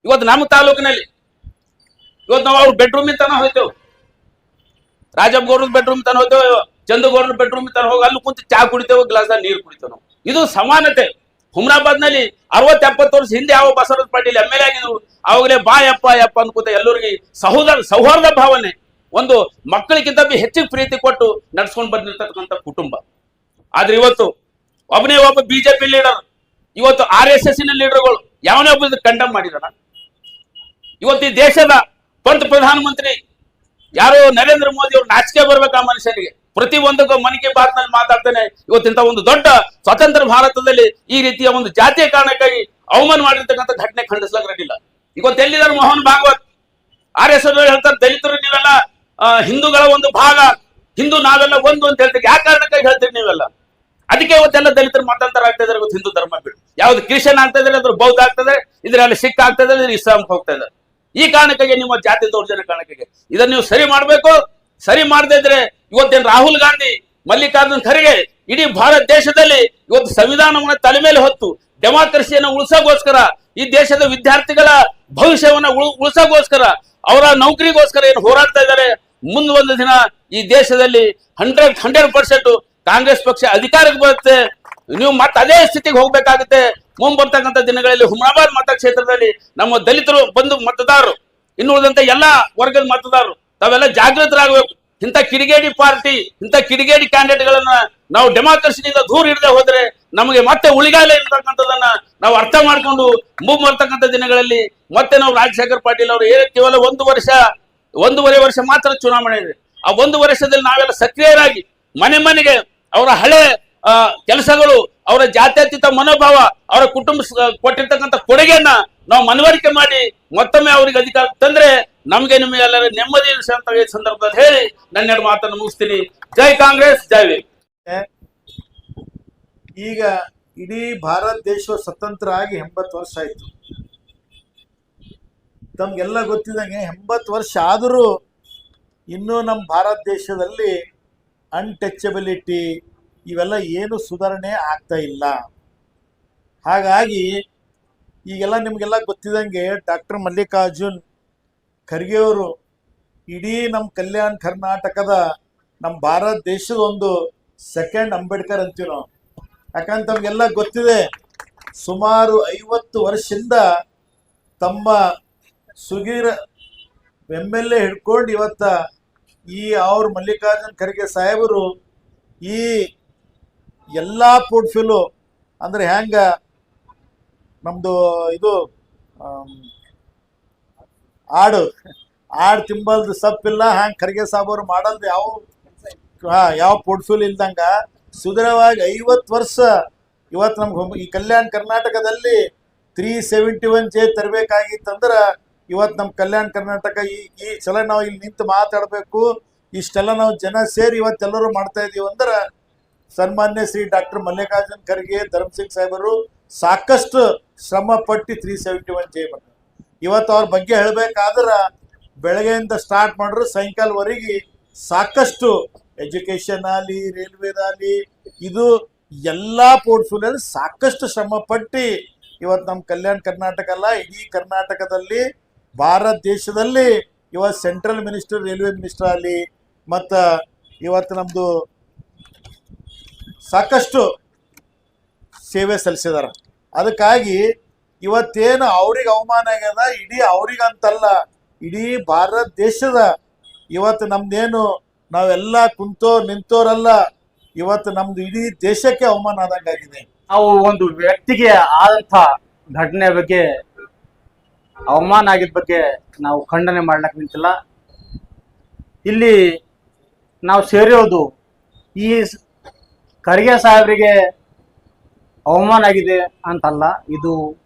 ಇವತ್ತು ನಮ್ಮ ತಾಲೂಕಿನಲ್ಲಿ ಇವತ್ತು ನಾವು ಅವ್ರ ಬೆಡ್ರೂಮ್ ತನ ಹೋಯ್ತೇವೆ, ರಾಜಪ್ಪಗೌಡ್ರ ಬೆಡ್ರೂಮ್ ತನ ಹೋಗ್ತೇವೆ, ಚಂದಗೌಡ್ರ ಬೆಡ್ರೂಮ್ ತನ ಹೋಗಿ ಅಲ್ಲಿ ಕುಂತು ಚಾ ಕುಡಿತೇವೆ, ಗ್ಲಾಸ್ ನೀರು ಕುಡಿತೇವೆ ನಾವು. ಇದು ಸಮಾನತೆ. ಹುಮ್ನಾಬಾದ್ ನಲ್ಲಿ 60-70 ವರ್ಷ ಹಿಂದೆ ಯಾವ ಬಸವರಾಜ ಪಾಟೀಲ್ MLA ಆಗಿದ್ರು, ಅವಾಗಲೇ ಬಾ ಯಪ್ಪ ಯಪ್ಪ ಅನ್ಕೋತ ಎಲ್ಲರಿಗೆ ಸೌಹಾರ್ದ ಭಾವನೆ, ಒಂದು ಮಕ್ಕಳಿಗಿಂತ ಹೆಚ್ಚಿಗೆ ಪ್ರೀತಿ ಕೊಟ್ಟು ನಡ್ಸ್ಕೊಂಡು ಬಂದಿರ್ತಕ್ಕಂಥ ಕುಟುಂಬ. ಆದ್ರೆ ಇವತ್ತು ಒಬ್ಬನೇ ಒಬ್ಬ ಬಿಜೆಪಿ ಲೀಡರ್, ಇವತ್ತು RSS ಲೀಡರ್ಗಳು ಯಾವನೇ ಒಬ್ಬ ಕಂಡಮ್ ಮಾಡಿದಾರ. ಇವತ್ತು ಈ ದೇಶದ ಪ್ರಧಾನಮಂತ್ರಿ ಯಾರು ನರೇಂದ್ರ ಮೋದಿ ಅವ್ರು ನಾಚಿಕೆ ಬರ್ಬೇಕು ಆ ಮನುಷ್ಯನಿಗೆ. ಪ್ರತಿ ಒಂದು ಮನ್ ಕಿ ಬಾತ್ ನಲ್ಲಿ ಮಾತಾಡ್ತಾನೆ. ಇವತ್ತಿಂತ ಒಂದು ದೊಡ್ಡ ಸ್ವತಂತ್ರ ಭಾರತದಲ್ಲಿ ಈ ರೀತಿಯ ಒಂದು ಜಾತಿಯ ಕಾರಣಕ್ಕಾಗಿ ಅವಮಾನ ಮಾಡಿರ್ತಕ್ಕಂಥ ಘಟನೆ ಖಂಡಿಸ್ಲಾಗಿರಲಿಲ್ಲ. ಇವತ್ತು ಎಲ್ಲಿದ್ದಾರೆ ಮೋಹನ್ ಭಾಗವತ್? RSS ಹೇಳ್ತಾರೆ ದಲಿತರು ನೀವೆಲ್ಲ ಹಿಂದೂಗಳ ಒಂದು ಭಾಗ, ಹಿಂದೂ ನಾವೆಲ್ಲ ಒಂದು ಅಂತ ಹೇಳ್ತೀವಿ. ಯಾವ ಕಾರಣಕ್ಕಾಗಿ ಹೇಳ್ತೀರಿ ನೀವೆಲ್ಲ? ಅದಕ್ಕೆ ಇವತ್ತೆಲ್ಲ ದಲಿತರು ಮತಾಂತರ ಆಗ್ತಾ ಇದಾರೆ. ಇವತ್ತು ಹಿಂದೂ ಧರ್ಮ ಬಿಟ್ಟು ಯಾವ್ದು ಕ್ರಿಶ್ಚಿಯನ್ ಆಗ್ತಾ ಇದ್ರೆ ಅದ್ರ ಬೌದ್ಧ ಆಗ್ತದೆ, ಇದ್ರಲ್ಲಿ ಸಿಖ್ ಆಗ್ತಾ ಇದ್ರೆ ಇಸ್ಲಾಂಗೆ ಹೋಗ್ತಾ ಇದ್ದಾರೆ. ಈ ಕಾರಣಕ್ಕಾಗಿ ನಿಮ್ಮ ಜಾತಿ ದೌರ್ಜನ್ಯ ಕಾರಣಕ್ಕಾಗಿ ಇದನ್ನ ನೀವು ಸರಿ ಮಾಡ್ಬೇಕು. ಸರಿ ಮಾಡದೇ ಇದ್ರೆ ಇವತ್ತೇನು ರಾಹುಲ್ ಗಾಂಧಿ, ಮಲ್ಲಿಕಾರ್ಜುನ್ ಖರ್ಗೆ ಇಡೀ ಭಾರತ ದೇಶದಲ್ಲಿ ಇವತ್ತು ಸಂವಿಧಾನವನ್ನ ತಲೆ ಮೇಲೆ ಹೊತ್ತು ಡೆಮಾಕ್ರಸಿಯನ್ನು ಉಳಿಸೋಗೋಸ್ಕರ, ಈ ದೇಶದ ವಿದ್ಯಾರ್ಥಿಗಳ ಭವಿಷ್ಯವನ್ನ ಉಳಿಸೋಗೋಸ್ಕರ, ಅವರ ನೌಕರಿಗೋಸ್ಕರ ಏನು ಹೋರಾಡ್ತಾ ಇದ್ದಾರೆ. ಮುಂದೆ ಒಂದು ದಿನ ಈ ದೇಶದಲ್ಲಿ 100% ಕಾಂಗ್ರೆಸ್ ಪಕ್ಷ ಅಧಿಕಾರಕ್ಕೆ ಬರುತ್ತೆ. ನೀವು ಮತ್ತೆ ಅದೇ ಸ್ಥಿತಿಗೆ ಹೋಗ್ಬೇಕಾಗುತ್ತೆ. ಮುಂಬರ್ತಕ್ಕಂಥ ದಿನಗಳಲ್ಲಿ ಹುಮ್ನಾಬಾದ್ ಮತಕ್ಷೇತ್ರದಲ್ಲಿ ನಮ್ಮ ದಲಿತರು ಬಂದು ಮತದಾರರು, ಇನ್ನು ಉಳಿದಂತೆ ಎಲ್ಲಾ ವರ್ಗದ ಮತದಾರರು ತಾವೆಲ್ಲ ಜಾಗೃತರಾಗಬೇಕು. ಇಂಥ ಕಿಡಿಗೇಡಿ ಪಾರ್ಟಿ, ಇಂಥ ಕಿಡಿಗೇಡಿ ಕ್ಯಾಂಡಿಡೇಟ್ಗಳನ್ನ ನಾವು ಡೆಮಾಕ್ರಸಿನಿಂದ ದೂರ ಹಿಡದೆ ಹೋದ್ರೆ ನಮಗೆ ಮತ್ತೆ ಉಳಿಗಾಲ ಇರ್ತಕ್ಕಂಥದನ್ನ ನಾವು ಅರ್ಥ ಮಾಡ್ಕೊಂಡು ಮುಂಬರ್ತಕ್ಕಂಥ ದಿನಗಳಲ್ಲಿ ಮತ್ತೆ ನಾವು ರಾಜಶೇಖರ್ ಪಾಟೀಲ್ ಅವರು ಕೇವಲ 1.5 ವರ್ಷ ಮಾತ್ರ ಚುನಾವಣೆ ಇದೆ. ಆ 1 ವರ್ಷದಲ್ಲಿ ನಾವೆಲ್ಲ ಸಕ್ರಿಯರಾಗಿ ಮನೆ ಮನೆಗೆ ಅವರ ಹಳೆ ಕೆಲಸಗಳು, ಅವರ ಜಾತ್ಯತೀತ ಮನೋಭಾವ, ಅವರ ಕುಟುಂಬ ಕೊಟ್ಟಿರ್ತಕ್ಕಂಥ ಕೊಡುಗೆಯನ್ನ ನಾವು ಮನವರಿಕೆ ಮಾಡಿ ಮತ್ತೊಮ್ಮೆ ಅವರಿಗೆ ಅಧಿಕಾರ ತಂದ್ರೆ ನಮಗೆ ನಿಮಗೆಲ್ಲರ ನೆಮ್ಮದಿ ಸಂದರ್ಭದಲ್ಲಿ ಹೇಳಿ ನನ್ನ ಮಾತನ್ನು ಮುಗಿಸ್ತೀನಿ. ಜೈ ಕಾಂಗ್ರೆಸ್, ಜೈ ವಿ. ಈಗ ಇಡೀ ಭಾರತ ದೇಶ ಸ್ವತಂತ್ರ ಆಗಿ 80 ವರ್ಷ ಆಯ್ತು. ತಮ್ಗೆಲ್ಲ ಗೊತ್ತಿದಂಗೆ 80 ವರ್ಷ ಆದರೂ ಇನ್ನೂ ನಮ್ಮ ಭಾರತ ದೇಶದಲ್ಲಿ ಅನ್ಟಚಬಿಲಿಟಿ ಇವೆಲ್ಲ ಏನು ಸುಧಾರಣೆ ಆಗ್ತಾ ಇಲ್ಲ. ಹಾಗಾಗಿ ಈಗೆಲ್ಲ ನಿಮಗೆಲ್ಲ ಗೊತ್ತಿದಂಗೆ ಡಾಕ್ಟರ್ ಮಲ್ಲಿಕಾರ್ಜುನ್ ಖರ್ಗೆ ಅವರು ಇಡೀ ನಮ್ಮ ಕಲ್ಯಾಣ ಕರ್ನಾಟಕದ ನಮ್ಮ ಭಾರತ ದೇಶದ ಒಂದು ಸೆಕೆಂಡ್ ಅಂಬೇಡ್ಕರ್ ಅಂತೀವಿ ನಾವು. ಯಾಕಂತ ತಮಗೆಲ್ಲ ಗೊತ್ತಿದೆ, ಸುಮಾರು 50 ವರ್ಷದಿಂದ ತಮ್ಮ ಸುಗೀರ MLA ಹಿಡ್ಕೊಂಡು ಇವತ್ತ ಈ ಅವ್ರ ಮಲ್ಲಿಕಾರ್ಜುನ್ ಖರ್ಗೆ ಸಾಹೇಬರು ಈ ಎಲ್ಲ ಪೋರ್ಟ್ಫೋಲಿಯೋ ಅಂದ್ರೆ ಹೆಂಗ ನಮ್ದು ಇದು ಆಡು ತಿಂಬಲ್ದು ಸಪ್ಪಿಲ್ಲ, ಹ್ಯಾಂಗ ಖರ್ಗೆ ಸಾಹೇಬರು ಮಾಡಲ್ದು ಯಾವ ಪೋರ್ಟ್ಫೋಲಿಯೋ ಇಲ್ದಂಗ ಸುದೃಢವಾಗಿ 50 ವರ್ಷ ಇವತ್ತು ನಮ್ಗೆ ಈ ಕಲ್ಯಾಣ ಕರ್ನಾಟಕದಲ್ಲಿ 371J ತರಬೇಕಾಗಿತ್ತಂದ್ರೆ ಇವತ್ತು ನಮ್ಮ ಕಲ್ಯಾಣ ಕರ್ನಾಟಕ ಈ ಸಲ ನಾವು ಇಲ್ಲಿ ನಿಂತು ಮಾತಾಡಬೇಕು. ಇಷ್ಟೆಲ್ಲ ನಾವು ಜನ ಸೇರಿ ಇವತ್ತೆಲ್ಲರೂ ಮಾಡ್ತಾ ಇದೀವಿ ಅಂದ್ರೆ ಸನ್ಮಾನ್ಯ ಶ್ರೀ ಡಾಕ್ಟರ್ ಮಲ್ಲಿಕಾರ್ಜುನ್ ಖರ್ಗೆ ಧರ್ಮಸಿಂಗ್ ಸಾಹೇಬರು ಸಾಕಷ್ಟು ಶ್ರಮ ಪಟ್ಟು 371J ಬಂದ. ಇವತ್ತು ಅವ್ರ ಬಗ್ಗೆ ಹೇಳ್ಬೇಕಾದ್ರೆ ಬೆಳಗ್ಗೆಯಿಂದ ಸ್ಟಾರ್ಟ್ ಮಾಡ್ರು ಸಾಯಂಕಾಲವರೆಗೆ ಸಾಕಷ್ಟು ಎಜುಕೇಶನ್ ಆಗಲಿ, ರೈಲ್ವೇದಾಗಲಿ, ಇದು ಎಲ್ಲ ಪೋರ್ಟ್ಫೋಲಿಯೋದಲ್ಲಿ ಸಾಕಷ್ಟು ಶ್ರಮ ಪಟ್ಟು ಇವತ್ತು ನಮ್ಮ ಕಲ್ಯಾಣ ಕರ್ನಾಟಕ ಅಲ್ಲ ಇಡೀ ಕರ್ನಾಟಕದಲ್ಲಿ ಭಾರತ ದೇಶದಲ್ಲಿ ಇವತ್ತು ಸೆಂಟ್ರಲ್ ಮಿನಿಸ್ಟರ್, ರೈಲ್ವೆ ಮಿನಿಸ್ಟರ್ ಆಗಲಿ, ಮತ್ತು ಇವತ್ತು ನಮ್ಮದು ಸಾಕಷ್ಟು ಸೇವೆ ಸಲ್ಲಿಸಿದಾರೆ. ಅದಕ್ಕಾಗಿ ಇವತ್ತೇನು ಅವ್ರಿಗೆ ಅವಮಾನ ಆಗ್ಯದ, ಇಡೀ ಅವ್ರಿಗಂತಲ್ಲ ಇಡೀ ಭಾರತ ದೇಶದ ಇವತ್ತು ನಮ್ದೇನು ನಾವೆಲ್ಲ ನಿಂತೋರಲ್ಲ, ಇವತ್ತು ನಮ್ದು ಇಡೀ ದೇಶಕ್ಕೆ ಅವಮಾನ ಆದಂಗಾಗಿದೆ. ನಾವು ಒಂದು ವ್ಯಕ್ತಿಗೆ ಆದಂಥ ಘಟನೆ ಬಗ್ಗೆ, ಅವಮಾನ ಆಗಿದ ಬಗ್ಗೆ ನಾವು ಖಂಡನೆ ಮಾಡ್ಲಿಕ್ಕೆ ನಿಂತಿಲ್ಲ. ಇಲ್ಲಿ ನಾವು ಸೇರಿರೋದು ಈ ಖರ್ಗೆ ಸಾಹೇಬರಿಗೆ ಅವಮಾನ ಆಗಿದೆ ಅಂತಲ್ಲ, ಇದು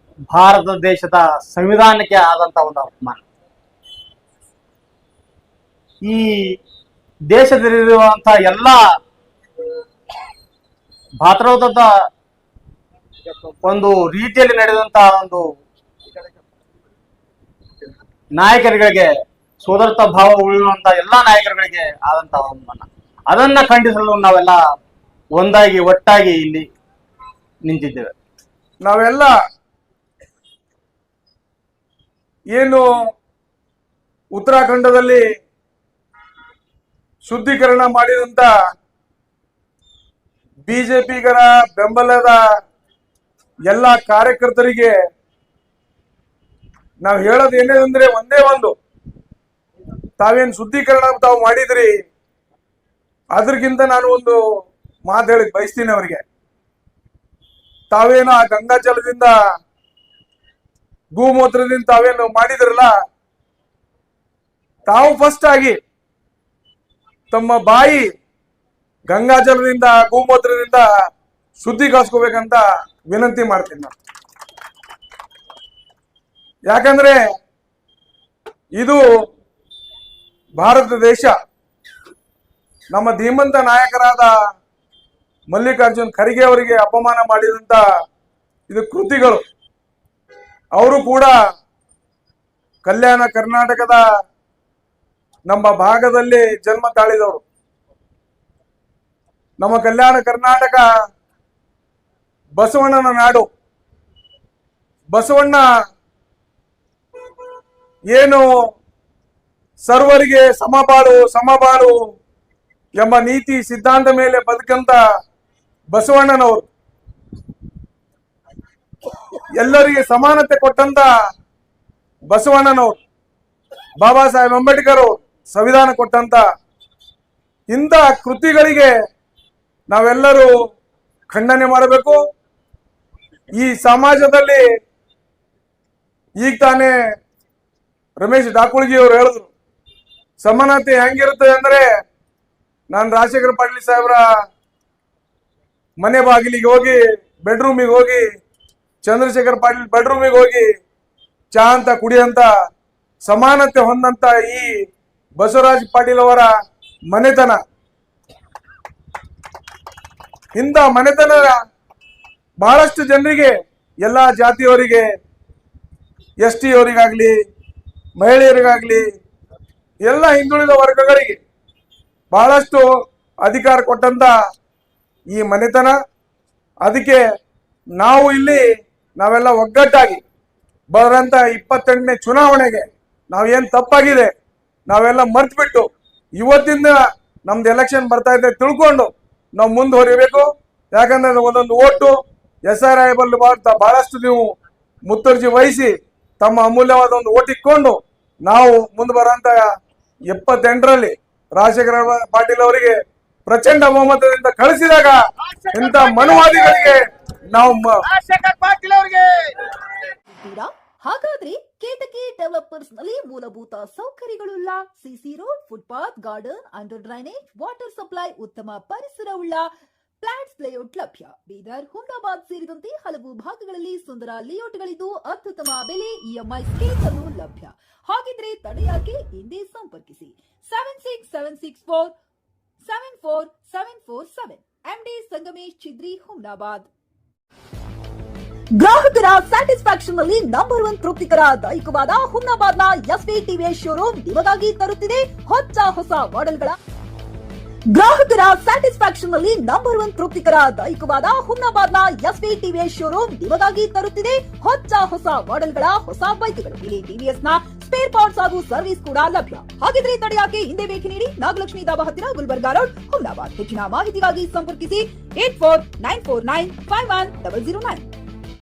ಭಾರತ ದೇಶದ ಸಂವಿಧಾನಕ್ಕೆ ಆದಂತ ಒಂದು ಅವಮಾನ. ಈ ದೇಶದಲ್ಲಿರುವಂತ ಎಲ್ಲ ಭಾತೃತ್ವದ ಒಂದು ರೀತಿಯಲ್ಲಿ ನಡೆದಂತ ಒಂದು ನಾಯಕರುಗಳಿಗೆ, ಸೋದರತ್ವ ಭಾವ ಉಳಿಯುವಂತ ಎಲ್ಲಾ ನಾಯಕರುಗಳಿಗೆ ಆದಂತ ಅವಮಾನ, ಅದನ್ನ ಖಂಡಿಸಲು ನಾವೆಲ್ಲ ಒಟ್ಟಾಗಿ ಇಲ್ಲಿ ನಿಂತಿದ್ದೇವೆ. ನಾವೆಲ್ಲ ಏನು ಉತ್ತರಾಖಂಡದಲ್ಲಿ ಶುದ್ಧೀಕರಣ ಮಾಡಿದಂತ ಬಿಜೆಪಿಗರ ಬೆಂಬಲದ ಎಲ್ಲ ಕಾರ್ಯಕರ್ತರಿಗೆ ನಾವು ಹೇಳೋದು ಏನೇದಂದ್ರೆ ಒಂದೇ ಒಂದು, ತಾವೇನು ಶುದ್ಧೀಕರಣ ತಾವು ಮಾಡಿದ್ರಿ, ಅದ್ರಗಿಂತ ನಾನು ಒಂದು ಮಾತು ಹೇಳಕ್ ಬಯಸ್ತೀನಿ ಅವರಿಗೆ. ತಾವೇನು ಆ ಗಂಗಾಜಲದಿಂದ ಗೋಮೂತ್ರದಿಂದ ತಾವೇನು ಮಾಡಿದ್ರಲ್ಲ, ತಾವು ಫಸ್ಟ್ ಆಗಿ ತಮ್ಮ ಬಾಯಿ ಗಂಗಾಜಲದಿಂದ ಗೋಮೂತ್ರದಿಂದ ಶುದ್ಧೀಕರಿಸ್ಕೋಬೇಕಂತ ವಿನಂತಿ ಮಾಡ್ತೀನಿ ನಾನು. ಯಾಕಂದ್ರೆ ಇದು ಭಾರತ ದೇಶ, ನಮ್ಮ ಧೀಮಂತ ನಾಯಕರಾದ ಮಲ್ಲಿಕಾರ್ಜುನ್ ಖರ್ಗೆ ಅವರಿಗೆ ಅಪಮಾನ ಮಾಡಿದಂತ ಇದು ಕೃತಿಗಳು. ಅವರು ಕೂಡ ಕಲ್ಯಾಣ ಕರ್ನಾಟಕದ ನಮ್ಮ ಭಾಗದಲ್ಲಿ ಜನ್ಮ ತಾಳಿದವರು. ನಮ್ಮ ಕಲ್ಯಾಣ ಕರ್ನಾಟಕ ಬಸವಣ್ಣನ ನಾಡು. ಬಸವಣ್ಣ ಏನು ಸರ್ವರಿಗೆ ಸಮಬಾಳು ಎಂಬ ನೀತಿ ಸಿದ್ಧಾಂತ ಮೇಲೆ ಬದುಕಂತ ಬಸವಣ್ಣನವರು, ಎಲ್ಲರಿಗೆ ಸಮಾನತೆ ಕೊಟ್ಟಂತ ಬಸವಣ್ಣನವರು, ಬಾಬಾ ಸಾಹೇಬ್ ಅಂಬೇಡ್ಕರ್ ಅವರು ಸಂವಿಧಾನ ಕೊಟ್ಟಂತ ಇಂಥ ಕೃತಿಗಳಿಗೆ ನಾವೆಲ್ಲರೂ ಖಂಡನೆ ಮಾಡಬೇಕು. ಈ ಸಮಾಜದಲ್ಲಿ ಈಗ ತಾನೇ ರಮೇಶ್ ಡಾಕುಳ್ಗಿ ಅವರು ಹೇಳಿದ್ರು, ಸಮಾನತೆ ಹೆಂಗಿರುತ್ತೆ ಅಂದ್ರೆ, ನಾನು ರಾಜಶೇಖರ ಪಾಟೀಲ್ ಸಾಹೇಬ್ರ ಮನೆ ಬಾಗಿಲಿಗೆ ಹೋಗಿ ಬೆಡ್ರೂಮಿಗೆ ಹೋಗಿ, ಚಂದ್ರಶೇಖರ್ ಪಾಟೀಲ್ ಬೆಡ್ರೂಮಿಗೆ ಹೋಗಿ ಚಾ ಅಂತ ಕುಡಿಯಂತ ಸಮಾನತೆ ಹೊಂದಂತ ಈ ಬಸವರಾಜ್ ಪಾಟೀಲ್ ಅವರ ಮನೆತನ, ಇಂಥ ಮನೆತನ ಬಹಳಷ್ಟು ಜನರಿಗೆ, ಎಲ್ಲಾ ಜಾತಿಯವರಿಗೆ, ST ಅವರಿಗಾಗ್ಲಿ, ಮಹಿಳೆಯರಿಗಾಗ್ಲಿ, ಎಲ್ಲ ಹಿಂದುಳಿದ ವರ್ಗಗಳಿಗೆ ಬಹಳಷ್ಟು ಅಧಿಕಾರ ಕೊಟ್ಟಂತ ಈ ಮನೆತನ. ಅದಕ್ಕೆ ನಾವು ಇಲ್ಲಿ ನಾವೆಲ್ಲ ಒಗ್ಗಟ್ಟಾಗಿ ಬರೋಂಥ 28ನೇ ಚುನಾವಣೆಗೆ ನಾವೇನ್ ತಪ್ಪಾಗಿದೆ ನಾವೆಲ್ಲ ಮರ್ತು ಬಿಟ್ಟು, ಇವತ್ತಿಂದ ನಮ್ದು ಎಲೆಕ್ಷನ್ ಬರ್ತಾ ಇದೆ ತಿಳ್ಕೊಂಡು ನಾವು ಮುಂದುವರಿಬೇಕು. ಯಾಕಂದ್ರೆ ಒಂದೊಂದು ಓಟು SRIಬಲ್ ಬಹಳಷ್ಟು ನೀವು ಮುತುರ್ಜಿ ವಹಿಸಿ ತಮ್ಮ ಅಮೂಲ್ಯವಾದ ಒಂದು ಓಟ್ ಇಟ್ಕೊಂಡು ನಾವು ಮುಂದೆ ಬರೋಂತ 78ರಲ್ಲಿ ರಾಜಶೇಖರ ಪಾಟೀಲ್ ಅವರಿಗೆ ಪ್ರಚಂಡ ಬಹುಮತದಿಂದ ಕಳಿಸಿದಾಗ ಇಂಥ ಮನುವಾದಿಗಳಿಗೆ ನಾವು ಹಾಗಾದ್ರೆ ಕೇತಕಿ ಡೆವಲಪರ್ಸ್ ನಲ್ಲಿ ಮೂಲಭೂತ ಸೌಕರ್ಯಗಳುಳ್ಳ CC road, footpath, garden, under drainage, water supply, ಉತ್ತಮ ಪರಿಸರವುಳ್ಳ ಫ್ಲಾಟ್ಸ್ ಲೇಔಟ್ ಲಭ್ಯ. ಬೀದರ್, ಹುಮ್ನಾಬಾದ್ ಸೇರಿದಂತೆ ಹಲವು ಭಾಗಗಳಲ್ಲಿ ಸುಂದರ ಲೇಔಟ್ಗಳಿದ್ದು ಅತ್ಯುತ್ತಮ ಬೆಲೆ, EMI ಸ್ಕೀಮ್ಸ್ ಅನ್ನು ಲಭ್ಯ. ಹಾಗಿದ್ರೆ ತಡೆಯಾಕೆ ಹಿಂದೆ ಸಂಪರ್ಕಿಸಿ 7674744747 MD ಸಂಗಮೇಶ್ ಚಿದ್ರಿ, ಹುಮ್ನಾಬಾದ್. ಗ್ರಾಹಕರ ಸ್ಯಾಟಿಸ್ಫ್ಯಾಕ್ಷನ್ ನಲ್ಲಿ ನಂಬರ್ 1 ತೃಪ್ತಿಕರದಾಯಕವಾದ ಹುಮ್ನಾಬಾದ್ನ SV TVS ಶೋರೂಮ್ ನಿಮಗಾಗಿ ತರುತ್ತಿದೆ ಹೊಸ ಮಾಡೆಲ್ಗಳ. ಗ್ರಾಹಕರ ಸ್ಯಾಟಿಸ್ಫ್ಯಾಕ್ಷನ್ ನಲ್ಲಿ ನಂಬರ್ 1 ತೃಪ್ತಿಕರದಾಯಕವಾದ ಹುಮ್ನಾಬಾದ್ನ SV TVS ಶೋರೂಮ್ ನಿಮಗಾಗಿ ತರುತ್ತಿದೆ ಹೊಸ ಮಾಡೆಲ್ಗಳ ಹೊಸ ಬೈಕ್ಗಳು. ಇಲ್ಲಿ TVS ನ ಸ್ಪೇರ್ ಪಾರ್ಟ್ಸ್ ಹಾಗೂ ಸರ್ವಿಸ್ ಕೂಡ ಲಭ್ಯ. ಹಾಗಿದ್ರೆ ತಡೆಯಾಕೆ ಹಿಂದೆ ಭೇಟಿ ನೀಡಿ ನಾಗಲಕ್ಷ್ಮಿ ದಾಬಾ ಹತ್ತಿರ, ಗುಲ್ಬರ್ಗಾ ರೋಡ್, ಹುಮ್ನಾಬಾದ್. ಹೆಚ್ಚಿನ ಮಾಹಿತಿಗಾಗಿ ಸಂಪರ್ಕಿಸಿ 8494951009.